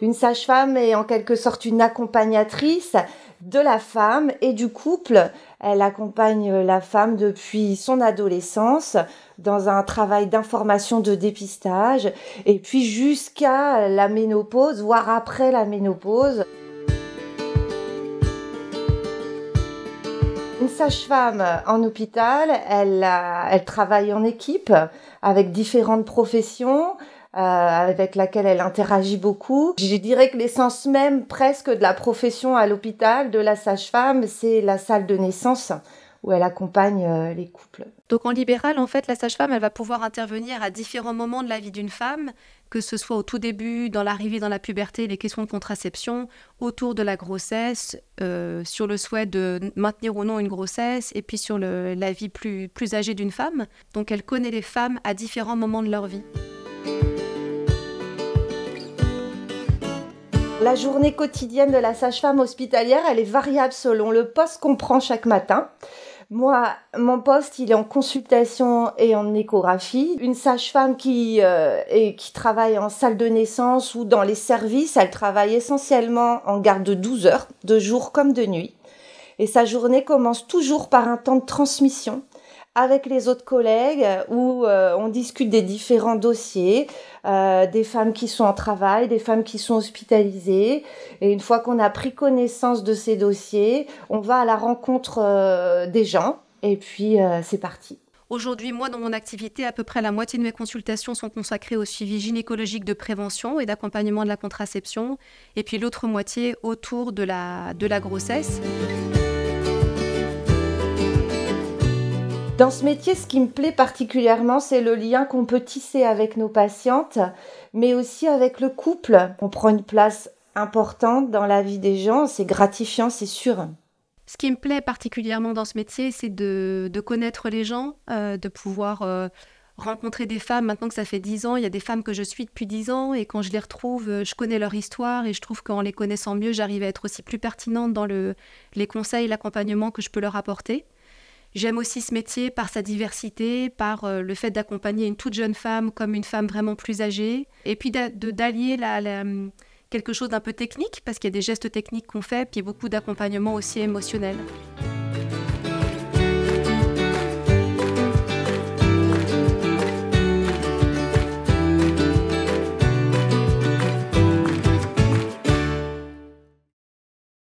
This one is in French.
Une sage-femme est en quelque sorte une accompagnatrice de la femme et du couple. Elle accompagne la femme depuis son adolescence dans un travail d'information, de dépistage, et puis jusqu'à la ménopause, voire après la ménopause. Une sage-femme en hôpital, elle travaille en équipe avec différentes professions, avec laquelle elle interagit beaucoup. Je dirais que l'essence même presque de la profession à l'hôpital, de la sage-femme, c'est la salle de naissance où elle accompagne les couples. Donc en libéral, en fait, la sage-femme, elle va pouvoir intervenir à différents moments de la vie d'une femme, que ce soit au tout début, dans l'arrivée dans la puberté, les questions de contraception, autour de la grossesse, sur le souhait de maintenir ou non une grossesse, et puis sur la vie plus âgée d'une femme. Donc elle connaît les femmes à différents moments de leur vie. La journée quotidienne de la sage-femme hospitalière, elle est variable selon le poste qu'on prend chaque matin. Moi, mon poste, il est en consultation et en échographie. Une sage-femme qui travaille en salle de naissance ou dans les services, elle travaille essentiellement en garde de 12 heures, de jour comme de nuit. Et sa journée commence toujours par un temps de transmission avec les autres collègues où on discute des différents dossiers, des femmes qui sont en travail, des femmes qui sont hospitalisées. Et une fois qu'on a pris connaissance de ces dossiers, on va à la rencontre des gens et puis c'est parti. Aujourd'hui, moi, dans mon activité, à peu près la moitié de mes consultations sont consacrées au suivi gynécologique de prévention et d'accompagnement de la contraception, et puis l'autre moitié autour de la grossesse. Dans ce métier, ce qui me plaît particulièrement, c'est le lien qu'on peut tisser avec nos patientes, mais aussi avec le couple. On prend une place importante dans la vie des gens, c'est gratifiant, c'est sûr. Ce qui me plaît particulièrement dans ce métier, c'est de connaître les gens, de pouvoir rencontrer des femmes. Maintenant que ça fait 10 ans, il y a des femmes que je suis depuis 10 ans, et quand je les retrouve, je connais leur histoire, et je trouve qu'en les connaissant mieux, j'arrive à être aussi plus pertinente dans les conseils, l'accompagnement que je peux leur apporter. J'aime aussi ce métier par sa diversité, par le fait d'accompagner une toute jeune femme comme une femme vraiment plus âgée, et puis d'allier quelque chose d'un peu technique, parce qu'il y a des gestes techniques qu'on fait, puis beaucoup d'accompagnement aussi émotionnel.